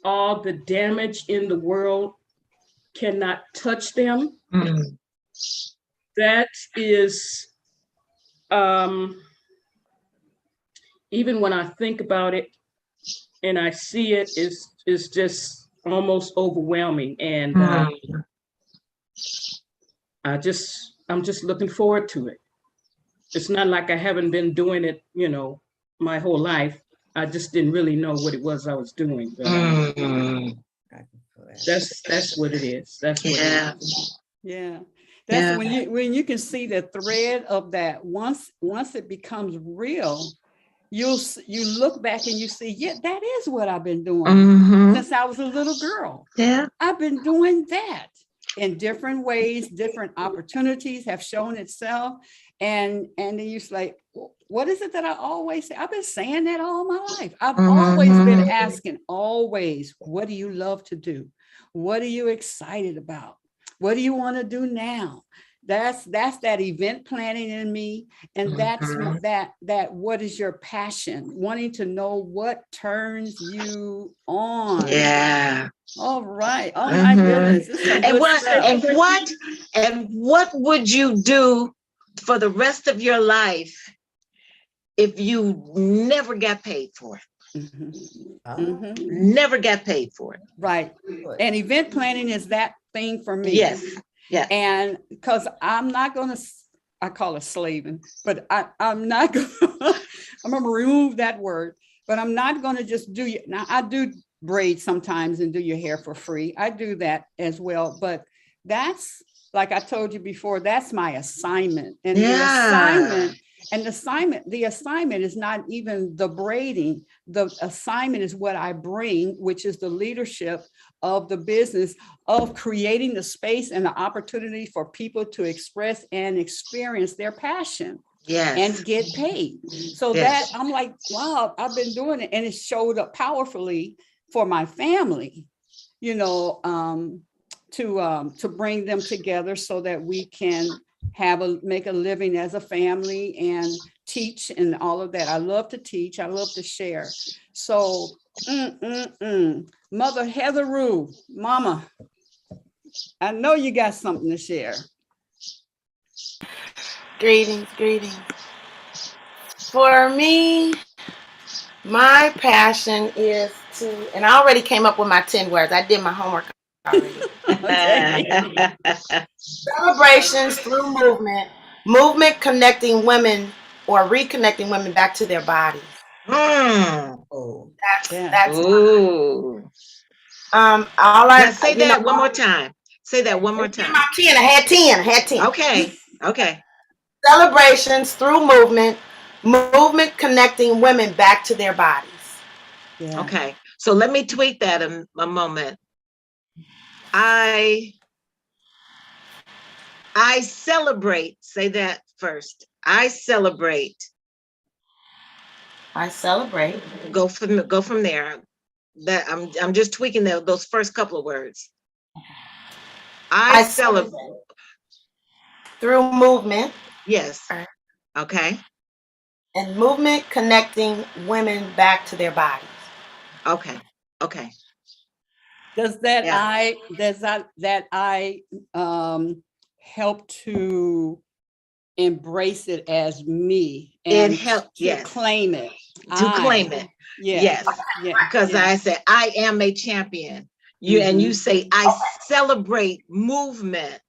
Speaker 7: all the damage in the world cannot touch them, that is, even when I think about it and I see it, is just almost overwhelming. And I'm just looking forward to it. it's not like I haven't been doing it, my whole life. I just didn't really know what it was I was doing. But that's what it is. That's what it is.
Speaker 1: Yeah. That's when you can see the thread of that. Once it becomes real, you look back and you see, yeah, that is what I've been doing since I was a little girl.
Speaker 2: Yeah.
Speaker 1: I've been doing that in different ways. Different opportunities have shown itself. And then you're like, what is it that I always say? I've been saying that all my life. I've always been asking, always, what do you love to do? What are you excited about? What do you want to do now? That's that event planning in me. And that's that what is your passion? Wanting to know what turns you on.
Speaker 2: Yeah.
Speaker 1: All right. Oh my goodness.
Speaker 2: And what would you do for the rest of your life if you never got paid for it? Never got paid for it.
Speaker 1: Right. And event planning is that thing for me.
Speaker 2: Yes. Yeah.
Speaker 1: And because I'm not going to, I call it slaving, but I'm not going to, I'm going to remove that word, but I'm not going to just do it. Now I do braid sometimes and do your hair for free. I do that as well. But that's, like I told you before, that's my assignment. And the assignment is not even the braiding. The assignment is what I bring, which is the leadership of the business of creating the space and the opportunity for people to express and experience their passion.
Speaker 2: Yes.
Speaker 1: And get paid. So that I'm like, wow, I've been doing it. And it showed up powerfully for my family, to bring them together so that we can make a living as a family and teach and all of that. I love to teach. I love to share. So Mother Heatheroo, Mama, I know you got something to share.
Speaker 8: Greetings. For me, my passion is to, and I already came up with my 10 words. I did my homework already. Celebrations through movement connecting women or reconnecting women back to their bodies. That's
Speaker 2: say that one more time. Say that one more time.
Speaker 8: I had 10.
Speaker 2: Okay.
Speaker 8: Celebrations through movement connecting women back to their bodies.
Speaker 1: Yeah.
Speaker 2: Okay. So let me tweak that a moment. I celebrate. Say that first. I celebrate. Go from there. That I'm just tweaking those first couple of words. I celebrate
Speaker 8: through movement.
Speaker 2: Yes. Okay.
Speaker 8: And movement connecting women back to their bodies.
Speaker 2: Okay.
Speaker 1: Does that I help to embrace it as me and claim it.
Speaker 2: Claim it. Yes. Because I said I am a champion. And you say I celebrate movement.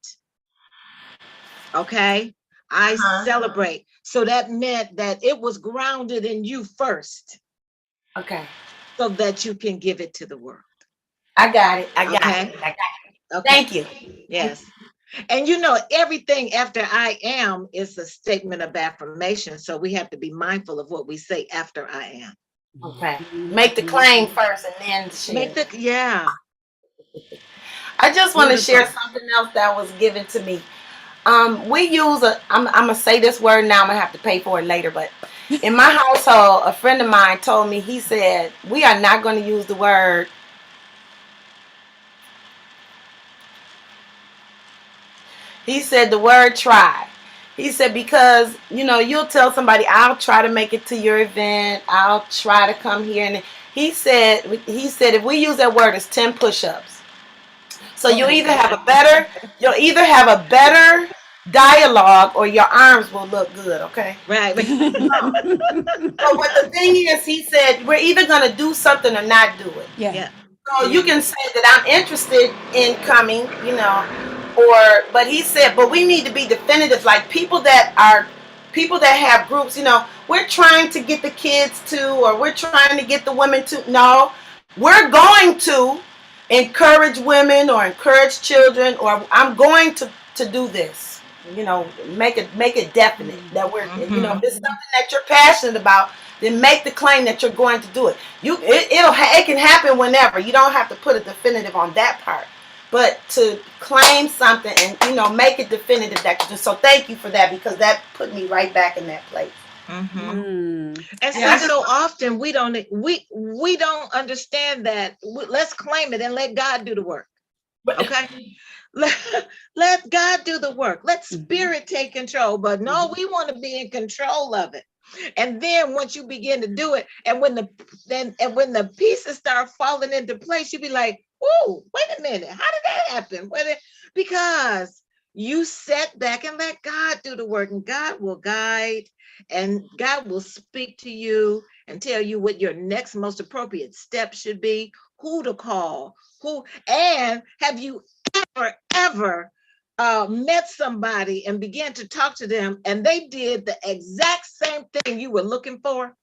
Speaker 2: Okay. I celebrate. So that meant that it was grounded in you first.
Speaker 8: Okay.
Speaker 2: So that you can give it to the world.
Speaker 8: I got it. Okay. Thank you.
Speaker 2: Yes. And everything after I am is a statement of affirmation. So we have to be mindful of what we say after I am.
Speaker 8: Okay. Make the claim first and then share. I just want to share something else that was given to me. We use I'm gonna say this word now, I'm gonna have to pay for it later, but in my household, a friend of mine told me, he said, we are not going to use the word try. He said, because, you'll tell somebody, I'll try to make it to your event. I'll try to come here. And he said, if we use that word, it's 10 push-ups. So you'll either have a better dialogue or your arms will look good. Okay.
Speaker 2: Right.
Speaker 8: But the thing is, he said, we're either going to do something or not do it.
Speaker 1: Yeah.
Speaker 8: So you can say that I'm interested in coming, but he said, but we need to be definitive, like people that are people that have groups, we're trying to get the kids to, or we're trying to get the women to. No, we're going to encourage women or encourage children, or I'm going to do this. Make it definite that we're, if it's something that you're passionate about, then make the claim that you're going to do it. It can happen whenever. You don't have to put a definitive on that part, but to claim something and make it definitive that you do. So thank you for that, because that put me right back in that place.
Speaker 2: And so often we don't understand that. Let's claim it and let God do the work. Okay. Let God do the work. Let spirit take control. But no, we want to be in control of it. And then once you begin to do it, and when the pieces start falling into place, you be like, "Whoa, wait a minute, how did that happen?" Because you sat back and let God do the work, and God will guide, and God will speak to you and tell you what your next most appropriate step should be, who to call, and have you ever met somebody and began to talk to them and they did the exact same thing you were looking for,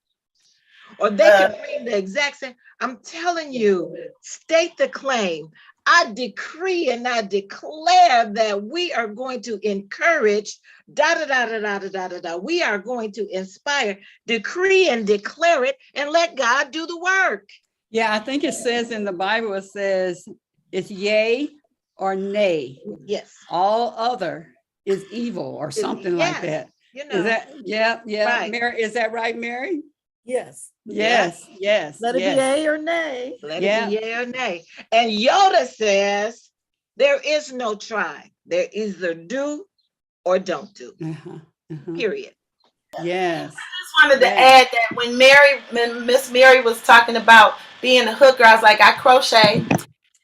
Speaker 2: or they can bring the exact same? I'm telling you, state the claim. I decree and I declare that we are going to encourage, we are going to inspire, decree and declare it, and let God do the work.
Speaker 1: Yeah, I think it says in the Bible, it says it's yay or nay.
Speaker 2: Yes.
Speaker 1: All other is evil or something like that. Is that, yeah. Right. Mary, is that right, Mary?
Speaker 3: Yes.
Speaker 1: Yes.
Speaker 3: Let it be yay or nay.
Speaker 2: Let it be yay or nay. And Yoda says there is no try. There either do or don't do. Period.
Speaker 1: Yes.
Speaker 8: I just wanted to add that when Miss Mary was talking about being a hooker, I was like, I crochet.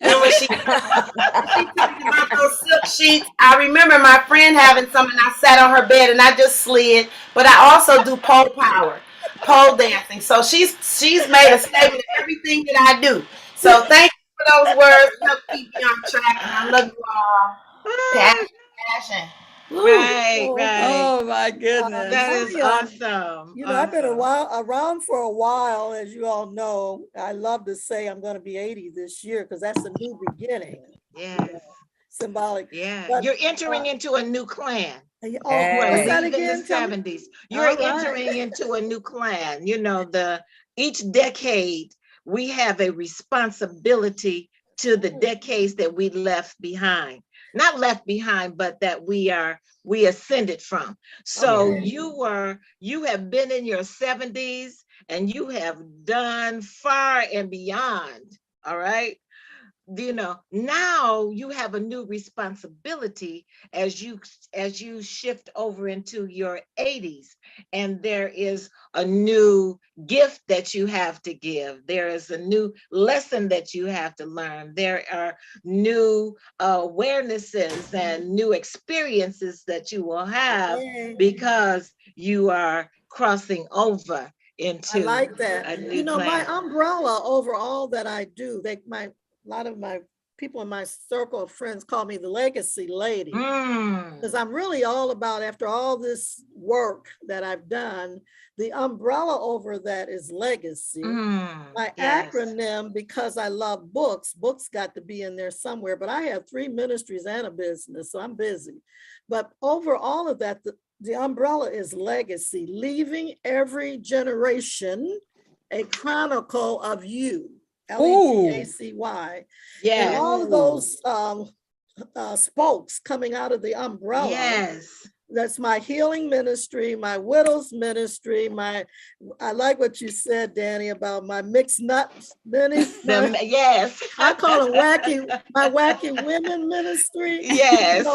Speaker 8: And when she talked about those silk sheets, I remember my friend having some, and I sat on her bed and I just slid. But I also do pole dancing. So she's made a statement of everything that I do. So thank you for those words. Help keep me on track, and I love you all. Passion.
Speaker 2: Right.
Speaker 1: Oh my goodness.
Speaker 2: That is awesome.
Speaker 3: I've been around for a while, as you all know. I love to say I'm going to be 80 this year because that's a new beginning.
Speaker 2: Yes.
Speaker 3: Symbolic.
Speaker 2: Yeah. But, you're entering into a new clan.
Speaker 3: What's that again?
Speaker 2: In the 70s. You're entering into a new clan. Each decade we have a responsibility to the decades that we left behind. Not left behind, but that we ascended from. So you have been in your 70s and you have done far and beyond. All right. Now you have a new responsibility as you shift over into your 80s, and there is a new gift that you have to give. There is a new lesson that you have to learn. There are new awarenesses and new experiences that you will have because you are crossing over into. I
Speaker 3: like that.
Speaker 2: A new plan.
Speaker 3: My umbrella over all that I do, a lot of my people in my circle of friends call me the legacy lady, because I'm really all about, after all this work that I've done, the umbrella over that is legacy. My acronym, because I love books got to be in there somewhere, but I have 3 ministries and a business, so I'm busy. But over all of that, the umbrella is legacy, leaving every generation a chronicle of you. LEGACY. Yeah. And all of those spokes coming out of the umbrella.
Speaker 2: Yes.
Speaker 3: That's my healing ministry, my widows ministry, I like what you said, Danny, about my mixed nuts ministry.
Speaker 2: Yes.
Speaker 3: I call them my wacky women ministry.
Speaker 2: Yes.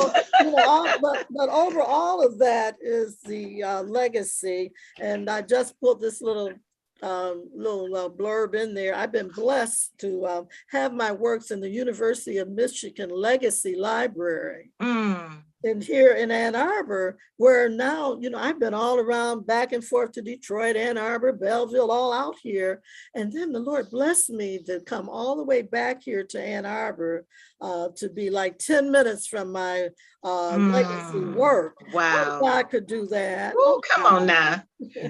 Speaker 3: But over all of that is the legacy. And I just put this little blurb in there. I've been blessed to have my works in the University of Michigan Legacy Library. in here in Ann Arbor, where now, you know, I've been all around back and forth to Detroit, Ann Arbor, Belleville, all out here. And then the Lord blessed me to come all the way back here to Ann Arbor to be like 10 minutes from my legacy work.
Speaker 2: Wow.
Speaker 3: I could do that.
Speaker 2: Oh, come on now.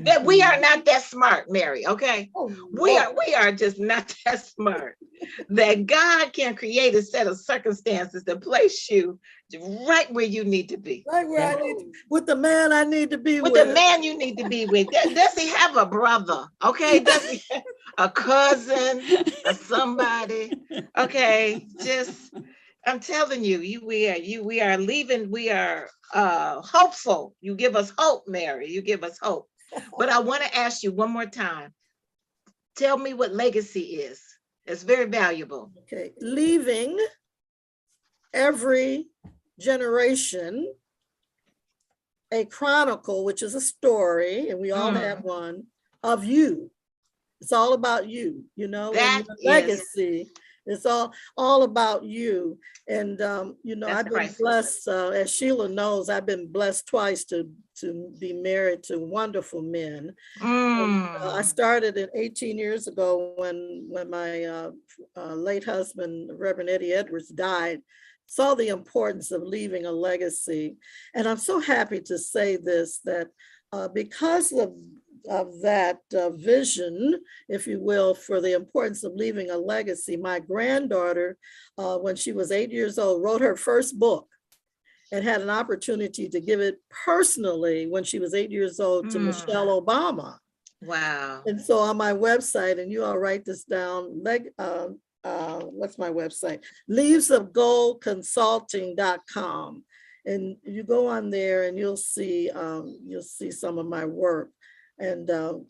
Speaker 2: That we are not that smart, Mary, okay? We are just not that smart. That God can create a set of circumstances to place you right where you need to be.
Speaker 3: Right where I need to, with the man I need to be with.
Speaker 2: With the man you need to be with. Does he have a brother? Okay. Does he have a cousin or somebody? Okay. Just I'm telling you, we are leaving, we are hopeful. You give us hope, Mary. You give us hope. But I want to ask you one more time. Tell me what legacy is. It's very valuable.
Speaker 3: Okay. Leaving every generation a chronicle, which is a story, and we all have one, of you. It's all about you, you know, that legacy. It's all about you. And, you know, I've been blessed, as Sheila knows, I've been blessed twice to be married to wonderful men. And, I started it 18 years ago when my late husband, Reverend Eddie Edwards, died. Saw the importance of leaving a legacy. And I'm so happy to say this, that because of that vision, if you will, for the importance of leaving a legacy, my granddaughter, when she was 8 years old, wrote her first book and had an opportunity to give it personally when she was 8 years old to Michelle Obama.
Speaker 2: Wow.
Speaker 3: And so on my website, and you all write this down, what's my website? leavesofgoldconsulting.com. And you go on there and you'll see some of my work. And I'm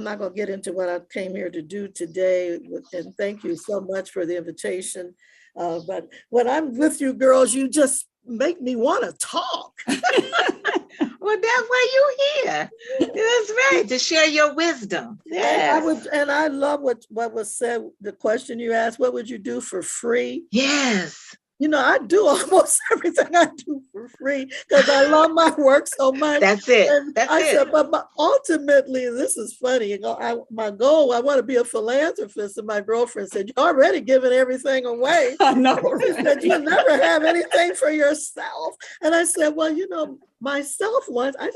Speaker 3: not going to get into what I came here to do today. And thank you so much for the invitation. But when I'm with you girls, you just make me want to talk.
Speaker 2: Well, that's why you're here. That's right, to share your wisdom. Yes.
Speaker 3: And I love what was said, the question you asked, what would you do for free?
Speaker 2: Yes.
Speaker 3: You know, I do almost everything I do for free because I love my work so much.
Speaker 2: That's it.
Speaker 3: And I said, but ultimately, this is funny. My goal, I want to be a philanthropist. And my girlfriend said, you're already giving everything away.
Speaker 1: I know.
Speaker 3: She said, you never have anything for yourself. And I said, well, you know, myself once, I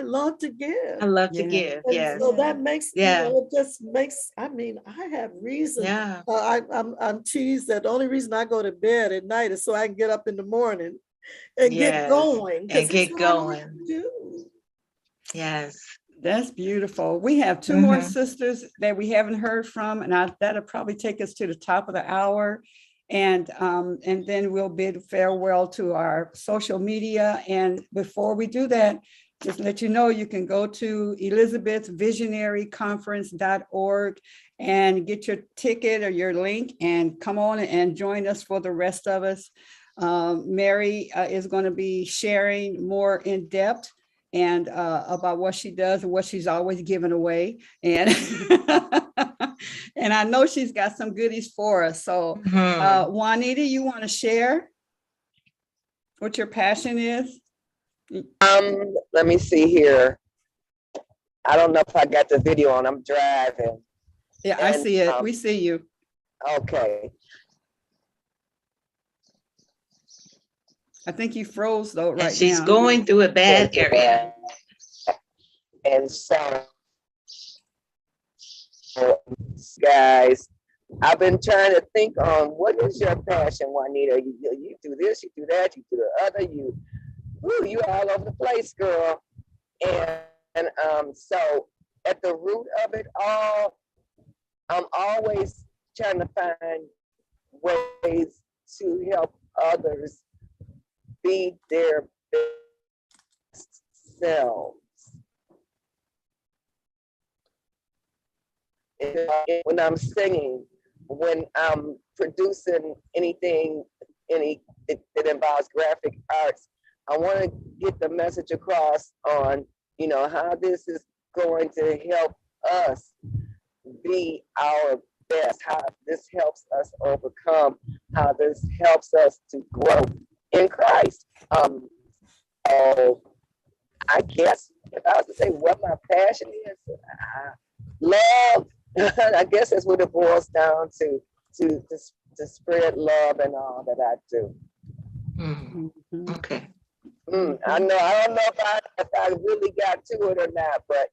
Speaker 3: love to give.
Speaker 2: I love to give. Yes.
Speaker 3: So that makes, you know, it just makes, I mean, I have reason.
Speaker 2: Yeah.
Speaker 3: I'm teased that the only reason I go to bed at night is so I can get up in the morning and get going.
Speaker 2: And get going. Yes.
Speaker 1: That's beautiful. We have two more sisters that we haven't heard from, and that'll probably take us to the top of the hour. And then we'll bid farewell to our social media. And before we do that, just let you know, you can go to elizabethvisionaryconference.org and get your ticket or your link and come on and join us for the rest of us. Mary is going to be sharing more in depth and about what she does and what she's always given away. And and I know she's got some goodies for us. So Juanita, you want to share what your passion is?
Speaker 6: Let me see here. I don't know if I got the video on. I'm driving.
Speaker 1: Yeah, I see it. We see you.
Speaker 6: Okay.
Speaker 1: I think you froze though right now.
Speaker 2: She's going through a bad area.
Speaker 6: And so, guys, I've been trying to think on what is your passion, Juanita? You do this, you do that, you do the other, you all over the place, girl. And so at the root of it all, I'm always trying to find ways to help others be their best selves. When I'm singing, when I'm producing anything, that involves graphic arts, I want to get the message across on, you know, how this is going to help us be our best, how this helps us overcome, how this helps us to grow in Christ. Oh, I guess if I was to say what my passion is, love. I guess that's what it boils down to spread love and all that I do.
Speaker 2: Okay.
Speaker 6: I know. I don't know if I really got to it or not, but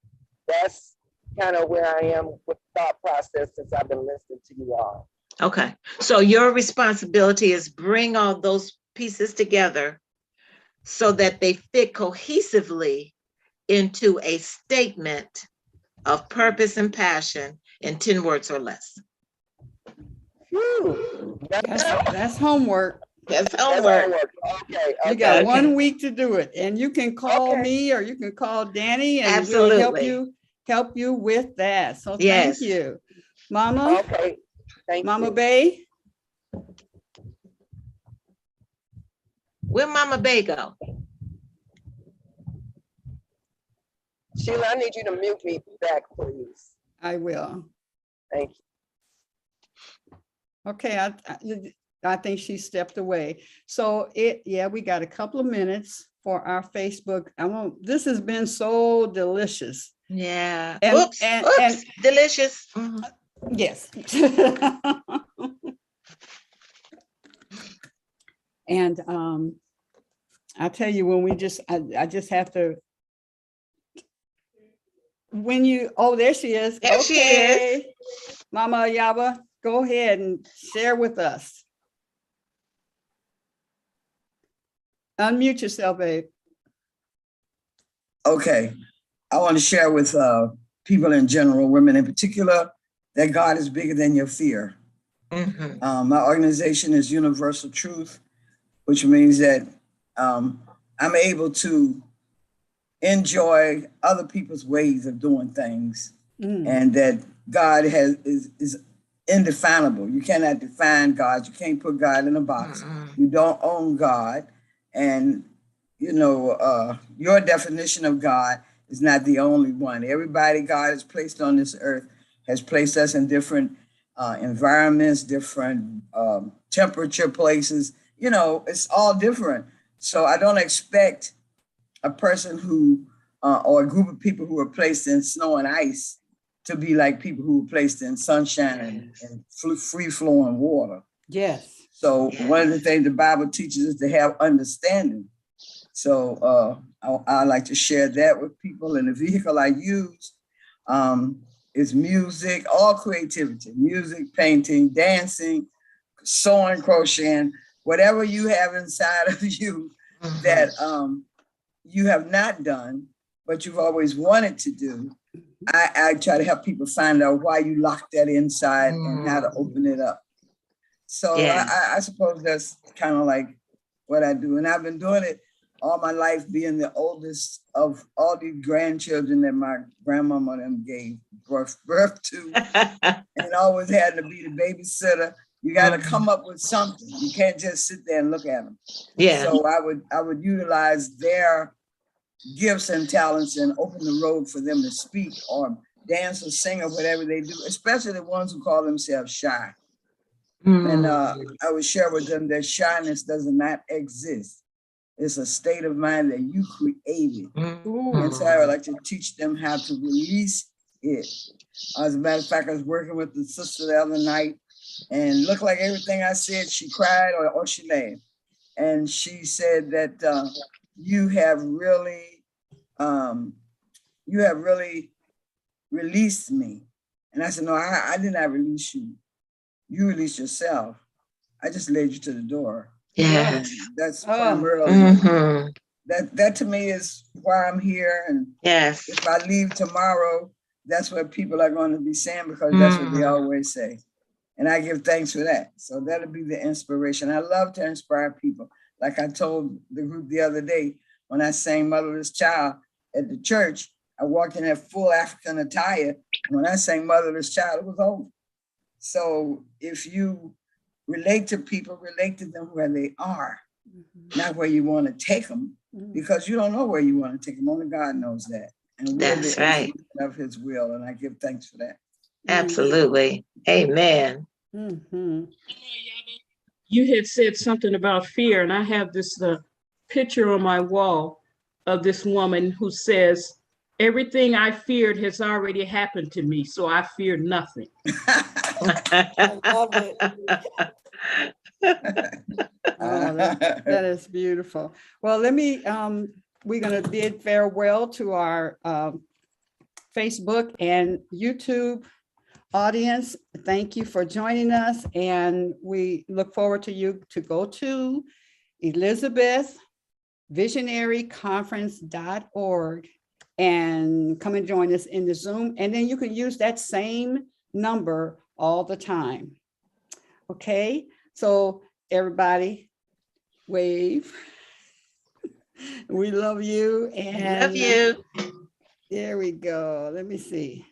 Speaker 6: that's kind of where I am with the thought process since I've been listening to you all.
Speaker 2: Okay. So your responsibility is bring all those pieces together so that they fit cohesively into a statement of purpose and passion in 10 words or less.
Speaker 1: That's homework.
Speaker 2: That's homework.
Speaker 6: Okay.
Speaker 1: You got 1 week to do it, and you can call me or you can call Danny, and
Speaker 2: Absolutely.
Speaker 1: we'll help you with that. So
Speaker 2: Yes.
Speaker 1: thank you, Mama.
Speaker 6: Okay. Thank
Speaker 1: Mama
Speaker 6: you.
Speaker 1: Bay.
Speaker 2: Where Mama Bay go?
Speaker 6: Sheila, I need you to mute me back, please.
Speaker 1: I will.
Speaker 6: Thank you.
Speaker 1: Okay, I think she stepped away. So we got a couple of minutes for our Facebook. This has been so delicious.
Speaker 2: Yeah.
Speaker 1: And,
Speaker 2: oops. Delicious.
Speaker 1: Yes. And I tell you, when I just have to, there she is.
Speaker 2: There she is.
Speaker 1: Mama Yaba, go ahead and share with us. Unmute yourself, babe.
Speaker 9: Okay. I want to share with people in general, women in particular, that God is bigger than your fear. My organization is Universal Truth, which means that I'm able to enjoy other people's ways of doing things, and that God is indefinable. You cannot define God. You can't put God in a box. You don't own God. And, your definition of God is not the only one. Everybody God has placed on this earth has placed us in different environments, different temperature places. It's all different. So I don't expect a person or a group of people who are placed in snow and ice to be like people who were placed in sunshine and free flowing water.
Speaker 1: Yes.
Speaker 9: So one of the things the Bible teaches is to have understanding. So I like to share that with people. And the vehicle I use is music, all creativity, music, painting, dancing, sewing, crocheting, whatever you have inside of you that you have not done, but you've always wanted to do. I try to help people find out why you locked that inside and how to open it up. So I suppose that's kind of like what I do. And I've been doing it all my life, being the oldest of all these grandchildren that my grandmama and them gave birth to, and always had to be the babysitter. You got to come up with something. You can't just sit there and look at them.
Speaker 2: Yeah.
Speaker 9: So I would utilize their gifts and talents and open the road for them to speak or dance or sing or whatever they do, especially the ones who call themselves shy. And I would share with them that shyness does not exist. It's a state of mind that you created. And so I would like to teach them how to release it. As a matter of fact, I was working with the sister the other night, and looked like everything I said, she cried or she laughed. And she said that you have really released me. And I said, no, I did not release you. You released yourself. I just led you to the door.
Speaker 2: Yeah.
Speaker 9: That's primarily
Speaker 2: Mm-hmm.
Speaker 9: that to me is why I'm here. And
Speaker 2: yes,
Speaker 9: if I leave tomorrow, that's what people are going to be saying, because that's what they always say. And I give thanks for that. So that'll be the inspiration. I love to inspire people. Like I told the group the other day, when I sang Motherless Child at the church, I walked in that full African attire. When I sang Motherless Child, it was over. So if you relate to people, relate to them where they are, not where you want to take them, because you don't know where you want to take them. Only God knows that. And we're
Speaker 2: that's
Speaker 9: the
Speaker 2: right.
Speaker 9: of his will. And I give thanks for that.
Speaker 2: Absolutely. Amen.
Speaker 1: Mm-hmm.
Speaker 7: you had said something about fear, and I have this picture on my wall of this woman who says, everything I feared has already happened to me, so I fear nothing.
Speaker 3: I love it.
Speaker 1: Oh, that is beautiful. Well, let me, we're going to bid farewell to our Facebook and YouTube audience. Thank you for joining us, and we look forward to you to go to elizabethvisionaryconference.org and come and join us in the Zoom, and then you can use that same number all the time. Okay, so everybody wave. We love you. And
Speaker 2: love you.
Speaker 1: There we go. Let me see.